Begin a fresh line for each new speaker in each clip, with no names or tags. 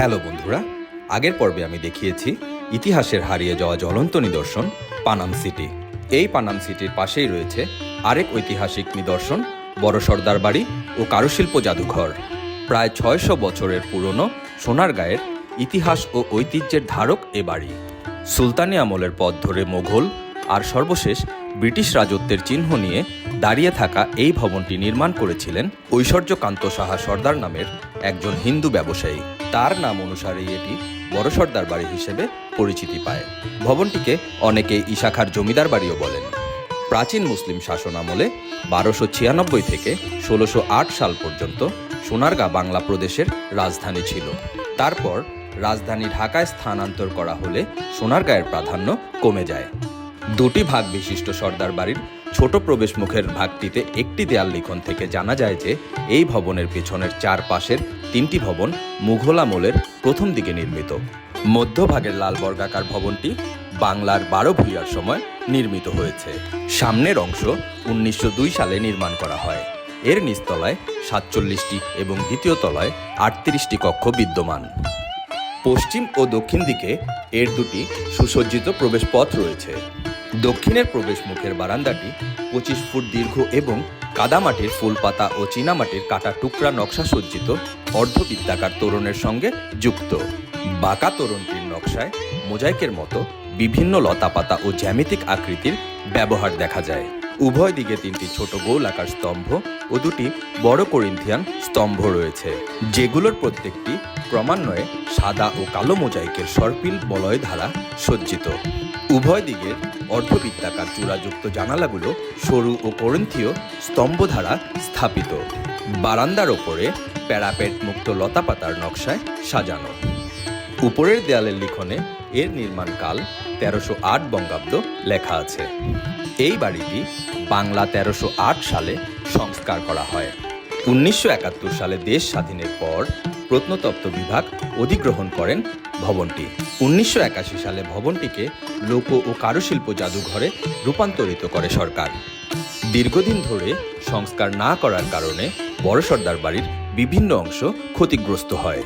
Hello বন্ধুরা, আগের পর্বে আমি দেখিয়েছি ইতিহাসের হারিয়ে যাওয়া জ্বলন্ত নিদর্শন পানাম সিটি। এই পানাম সিটির পাশেই রয়েছে আরেক ঐতিহাসিক নিদর্শন বড় সর্দার বাড়ি ও কারুশিল্প জাদুঘর। প্রায় ৬০০ বছরের পুরনো সোনারগাঁয়ের ইতিহাস ও ঐতিহ্যের ধারক এ বাড়ি। সুলতানি আমলের পথ ধরে মোঘল আর সর্বশেষ ব্রিটিশ রাজত্বের চিহ্ন নিয়ে দাঁড়িয়ে থাকা এই ভবনটি নির্মাণ করেছিলেন ঐশ্বর্যকান্ত সাহা সর্দার নামের একজন হিন্দু ব্যবসায়ী। তার নাম অনুসারেই এটি বড় সর্দার বাড়ি হিসেবে পরিচিতি পায়। ভবনটিকে অনেকে ইশাখার জমিদার বাড়িও বলেন। প্রাচীন মুসলিম শাসন আমলে ১২৯৬ থেকে ১৬০৮ সাল পর্যন্ত সোনারগাঁ বাংলা প্রদেশের রাজধানী ছিল। তারপর রাজধানী ঢাকায় স্থানান্তর করা হলে সোনারগাঁয়ের প্রাধান্য কমে যায়। দুটি ভাগ বিশিষ্ট সর্দার বাড়ির ছোট প্রবেশমুখের ভাগটিতে একটি দেয়াল লিখন থেকে জানা যায় যে এই ভবনের পেছনের চারপাশের তিনটি ভবন মুঘল আমলের প্রথম দিকে নির্মিত। মধ্যভাগের লাল বর্গাকার ভবনটি বাংলার ১২ ভূঁইয়ার সময় নির্মিত হয়েছে। সামনের অংশ ১৯০২ সালে নির্মাণ করা হয়। এর নিচতলায় ৪৭টি এবং দ্বিতীয় তলায় ৩৮টি কক্ষ বিদ্যমান। পশ্চিম ও দক্ষিণ দিকে এর দুটি সুসজ্জিত প্রবেশপথ রয়েছে। দক্ষিণের প্রবেশমুখের বারান্দাটি ২৫ ফুট দীর্ঘ এবং কাদামাটির ফুলপাতা ও চীনামাটির কাটা টুকরা নকশা সজ্জিত অর্ধবৃত্তাকার তোরণের সঙ্গে যুক্ত। বাঁকা তোরণটির নকশায় মোজাইকের মতো বিভিন্ন লতাপাতা ও জ্যামিতিক আকৃতির ব্যবহার দেখা যায়। উভয় দিকে তিনটি ছোট গোলাকার স্তম্ভ ও দুটি বড় করিন্থিয়ান স্তম্ভ রয়েছে, যেগুলোর প্রত্যেকটি ক্রমান্বয়ে সাদা ও কালো মোজাইকের সর্পিল বলয় দ্বারা সজ্জিত। উভয় দিকের অর্ধবৃত্তাকার চূড়াযুক্ত জানালাগুলো সরু ও করিন্থীয় স্তম্ভ দ্বারা স্থাপিত। বারান্দার ওপরে প্যারাপেট মুক্ত লতাপাতার নকশায় সাজানো। উপরের দেয়ালের লিখনে এর নির্মাণকাল ১৩০৮ বঙ্গাব্দ লেখা আছে। এই বাড়িটি বাংলা ১৩০৮ সালে সংস্কার করা হয়। ১৯৭১ সালে দেশ স্বাধীনের পর প্রত্নতত্ত্ব বিভাগ অধিগ্রহণ করেন ভবনটি। ১৯৮১ সালে ভবনটিকে লোক ও কারুশিল্প জাদুঘরে রূপান্তরিত করে সরকার। দীর্ঘদিন ধরে সংস্কার না করার কারণে বড় সর্দার বাড়ির বিভিন্ন অংশ ক্ষতিগ্রস্ত হয়।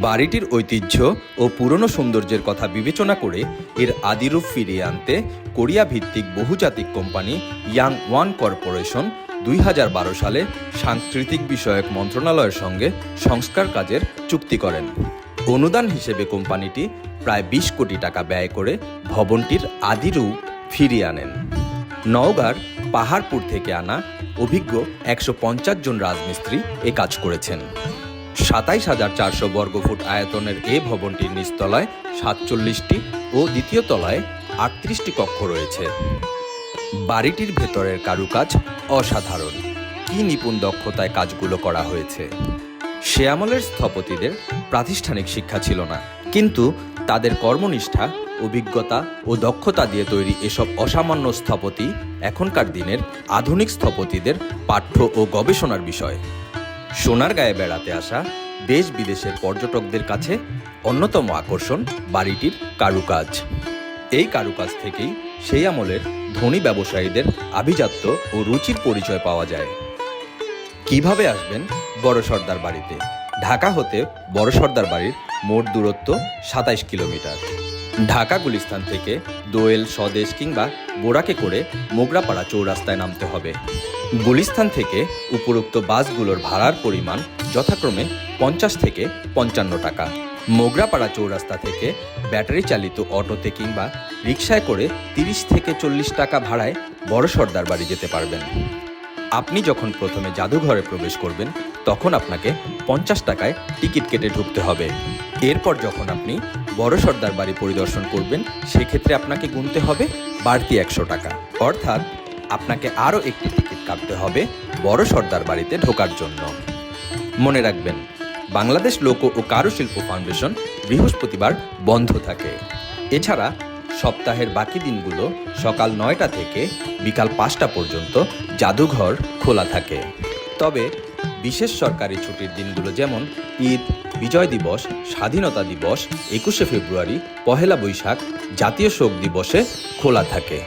বাড়িটির ঐতিহ্য ও পুরনো সৌন্দর্যের কথা বিবেচনা করে এর আদিরূপ ফিরিয়ে আনতে কোরিয়া ভিত্তিক বহুজাতিক কোম্পানি ইয়াং ওয়ান কর্পোরেশন ২০১২ সালে সাংস্কৃতিক বিষয়ক মন্ত্রণালয়ের সঙ্গে সংস্কার কাজের চুক্তি করেন। অনুদান হিসেবে কোম্পানিটি প্রায় ২০ কোটি টাকা ব্যয় করে ভবনটির আদিরূপ ফিরিয়ে আনেন। নওগাঁর পাহাড়পুর থেকে আনা অভিজ্ঞ ১৫০ জন রাজমিস্ত্রি এ কাজ করেছেন। ২৭,৪০০ বর্গফুট আয়তনের এ ভবনটির নিচতলায় ৪৭টি ও দ্বিতীয় তলায় ৩৮টি কক্ষ রয়েছে। বাড়িটির ভেতরের কারুকাজ অসাধারণ। কি নিপুণ দক্ষতায় কাজগুলো করা হয়েছে। সে আমলের স্থপতিদের প্রাতিষ্ঠানিক শিক্ষা ছিল না, কিন্তু তাদের কর্মনিষ্ঠা, অভিজ্ঞতা ও দক্ষতা দিয়ে তৈরি এসব অসামান্য স্থপতি এখনকার দিনের আধুনিক স্থপতিদের পাঠ্য ও গবেষণার বিষয়। সোনারগাঁয়ে বেড়াতে আসা দেশ বিদেশের পর্যটকদের কাছে অন্যতম আকর্ষণ বাড়িটির কারুকাজ। এই কারুকাজ থেকেই সেই আমলের ধনী ব্যবসায়ীদের আভিজাত্য ও রুচির পরিচয় পাওয়া যায়। কিভাবে আসবেন বড় সর্দার বাড়িতে? ঢাকা হতে বড় সর্দার বাড়ির মোট দূরত্ব ২৭ কিলোমিটার। ঢাকা গুলিস্তান থেকে দোয়েল, স্বদেশ কিংবা বোরাকে করে মোগরাপাড়া চৌরাস্তায় নামতে হবে। গুলিস্তান থেকে উপরোক্ত বাসগুলোর ভাড়ার পরিমাণ যথাক্রমে ৫০ থেকে ৫৫ টাকা। মোগরাপাড়া চৌরাস্তা থেকে ব্যাটারি চালিত অটোতে কিংবা রিকশায় করে ৩০ থেকে ৪০ টাকা ভাড়ায় বড় সর্দার বাড়ি যেতে পারবেন। আপনি যখন প্রথমে জাদুঘরে প্রবেশ করবেন তখন আপনাকে ৫০ টাকায় টিকিট কেটে ঢুকতে হবে। এরপর যখন আপনি বড় সর্দার বাড়ি পরিদর্শন করবেন সেক্ষেত্রে আপনাকে গুনতে হবে বাড়তি ১০০ টাকা। অর্থাৎ আপনাকে আরও একটি টিকিট কাটতে হবে বড় সর্দার বাড়িতে ঢোকার জন্য। মনে রাখবেন, বাংলাদেশ লোক ও কারুশিল্প ফাউন্ডেশন বৃহস্পতিবার বন্ধ থাকে। এছাড়া সপ্তাহের বাকি দিনগুলো সকাল ৯টা থেকে বিকাল ৫টা পর্যন্ত জাদুঘর খোলা থাকে। তবে বিশেষ সরকারি ছুটির দিনগুলো যেমন ঈদ, বিজয় দিবস, স্বাধীনতা দিবস, ২১শে ফেব্রুয়ারি, পহেলা বৈশাখ, জাতীয় শোক দিবসে খোলা থাকে।